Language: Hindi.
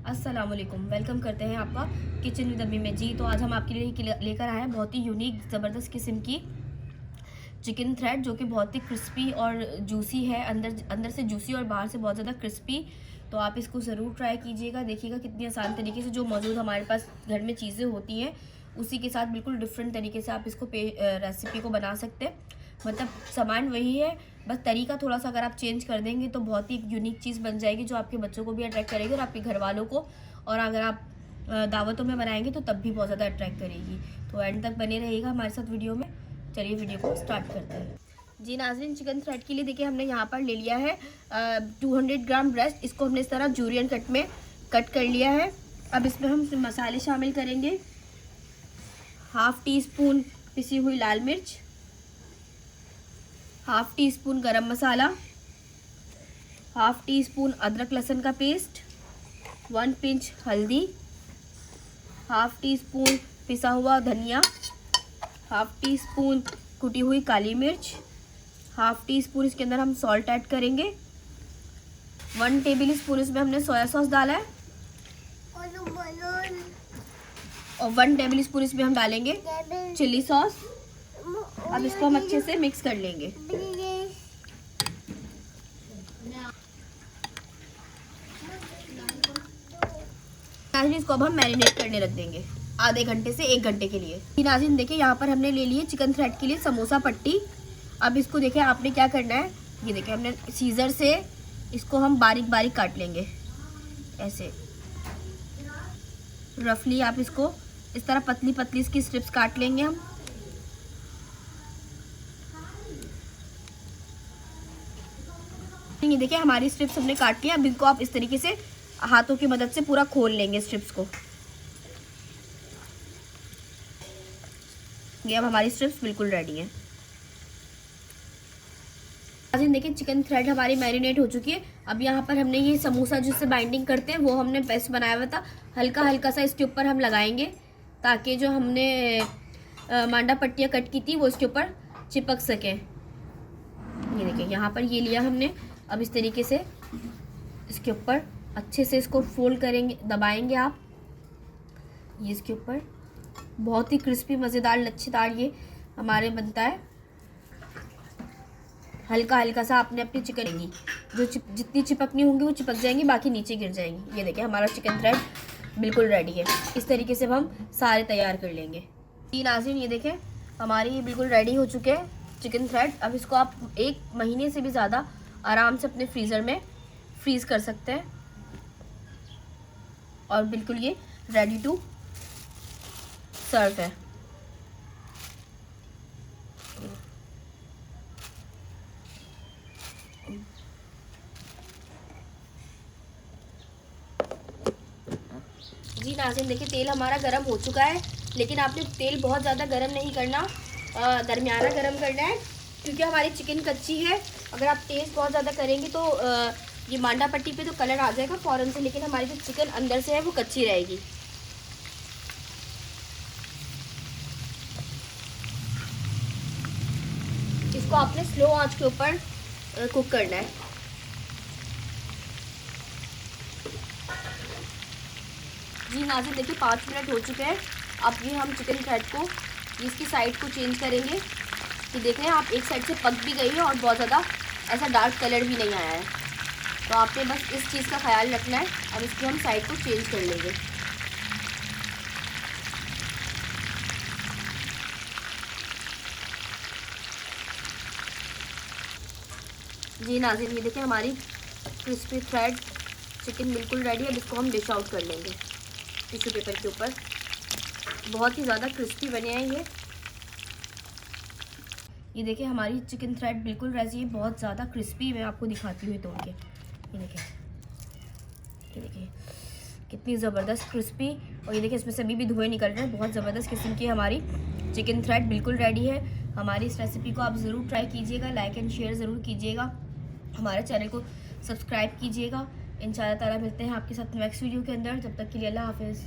अस्सलाम वालेकुम, वेलकम करते हैं आपका किचन विद अम्मी में। जी तो आज हम आपके लिए लेकर आए हैं बहुत ही यूनिक ज़बरदस्त किस्म की चिकन थ्रेड, जो कि बहुत ही क्रिस्पी और जूसी है। अंदर से जूसी और बाहर से बहुत ज़्यादा क्रिस्पी। तो आप इसको ज़रूर ट्राई कीजिएगा, देखिएगा कितनी आसान तरीके से जो मौजूद हमारे पास घर में चीज़ें होती हैं उसी के साथ बिल्कुल डिफरेंट तरीके से आप इसको रेसिपी को बना सकते हैं। मतलब सामान वही है, बस तरीका थोड़ा सा अगर आप चेंज कर देंगे तो बहुत ही यूनिक चीज़ बन जाएगी, जो आपके बच्चों को भी अट्रैक्ट करेगी और आपके घर वालों को। और अगर आप दावतों में बनाएंगे तो तब भी बहुत ज़्यादा अट्रैक्ट करेगी। तो एंड तक बने रहिएगा हमारे साथ वीडियो में। चलिए वीडियो को स्टार्ट करते हैं। जी नाज़रीन, चिकन थ्रेड के लिए देखिए हमने यहाँ पर ले लिया है 200 ग्राम ब्रेस्ट। इसको हमने इस तरह जूलियन कट में कट कर लिया है। अब इसमें हम मसाले शामिल करेंगे। हाफ़ टी स्पून पिसी हुई लाल मिर्च, हाफ़ टी स्पून गरम मसाला, हाफ़ टी स्पून अदरक लहसुन का पेस्ट, 1 पिंच हल्दी, हाफ़ टी स्पून पिसा हुआ धनिया, हाफ़ टी स्पून कुटी हुई काली मिर्च, हाफ़ टी स्पून इसके अंदर हम सॉल्ट ऐड करेंगे। 1 टेबल स्पून इसमें हमने सोया सॉस डाला है और 1 टेबल स्पून इसमें हम डालेंगे चिली सॉस। अब इसको हम अच्छे से मिक्स कर लेंगे। इसको अब हम मैरिनेट करने रख देंगे आधे घंटे से 1 घंटे के लिए। नाज़रीन देखिए यहाँ पर हमने ले लिए चिकन थ्रेड के लिए समोसा पट्टी। अब इसको देखिए आपने क्या करना है, ये देखिए हमने सीजर से इसको हम बारीक बारीक काट लेंगे। ऐसे रफली आप इसको इस तरह पतली पतली इसकी स्ट्रिप्स काट लेंगे हम। ये देखिए हमारी स्ट्रिप्स हमने काट लिया। अब इनको आप इस तरीके से हाथों की मदद से पूरा खोल लेंगे स्ट्रिप्स को। ये अब हमारी स्ट्रिप्स बिल्कुल रेडी हैं। देखिए चिकन थ्रेड हमारी मैरिनेट हो चुकी है। अब यहाँ पर हमने ये समोसा जिससे बाइंडिंग करते हैं वो हमने पेस्ट बनाया हुआ था, हल्का हल्का सा इसके ऊपर हम लगाएंगे ताकि जो हमने मांडा पट्टियाँ कट की थी वो इसके ऊपर चिपक सके। ये देखिए यहाँ पर ये लिया हमने। अब इस तरीके से इसके ऊपर अच्छे से इसको फोल्ड करेंगे, दबाएंगे आप ये इसके ऊपर। बहुत ही क्रिस्पी मज़ेदार लच्छेदार ये हमारे बनता है। हल्का हल्का सा आपने अपनी चिकन की जो जितनी चिपकनी होंगी वो चिपक जाएंगी, बाकी नीचे गिर जाएंगी। ये देखिए हमारा चिकन थ्रेड बिल्कुल रेडी है। इस तरीके से हम सारे तैयार कर लेंगे। जी नाज़रीन ये देखें हमारी बिल्कुल रेडी हो चुके हैं चिकन थ्रेड। अब इसको आप 1 महीने से भी ज़्यादा आराम से अपने फ्रीज़र में फ्रीज़ कर सकते हैं और बिल्कुल ये रेडी टू सर्व है। जी नाज़रीन देखिए तेल हमारा गर्म हो चुका है, लेकिन आपने तेल बहुत ज़्यादा गर्म नहीं करना, दरमियाना गर्म करना है, क्योंकि हमारी चिकन कच्ची है। अगर आप तेज़ बहुत ज़्यादा करेंगे तो ये मांडा पट्टी पे तो कलर आ जाएगा फ़ौरन से, लेकिन हमारी जो चिकन अंदर से है वो कच्ची रहेगी। इसको आपने स्लो आंच के ऊपर कुक करना है। जी नाज़रीन देखिए 5 मिनट हो चुके हैं। अब ये हम चिकन थ्रेड को इसकी साइड को चेंज करेंगे। तो देख रहे हैं आप एक साइड से पक भी गई है और बहुत ज़्यादा ऐसा डार्क कलर भी नहीं आया है। तो आपने बस इस चीज़ का ख्याल रखना है। अब इसकी हम साइड को चेंज कर लेंगे। जी नाज़रीन ये देखिए हमारी क्रिस्पी थ्रेड चिकन बिल्कुल रेडी है। अब इसको हम डिश आउट कर लेंगे टिश्यू पेपर के ऊपर। बहुत ही ज़्यादा क्रिस्पी बने हैं ये देखिए हमारी चिकन थ्रेड बिल्कुल रेडी है, बहुत ज़्यादा क्रिस्पी। मैं आपको दिखाती हूँ तोड़ के। ये देखिए कितनी ज़बरदस्त क्रिस्पी। और ये देखिए इसमें से अभी भी धुएँ निकल रहे हैं। बहुत ज़बरदस्त किस्म की हमारी चिकन थ्रेड बिल्कुल रेडी है। हमारी इस रेसिपी को आप ज़रूर ट्राई कीजिएगा, लाइक एंड शेयर ज़रूर कीजिएगा, हमारे चैनल को सब्सक्राइब कीजिएगा। इंशाअल्लाह ताला मिलते हैं आपके साथ नेक्स्ट वीडियो के अंदर। जब तक के लिए अल्लाह हाफ़िज़।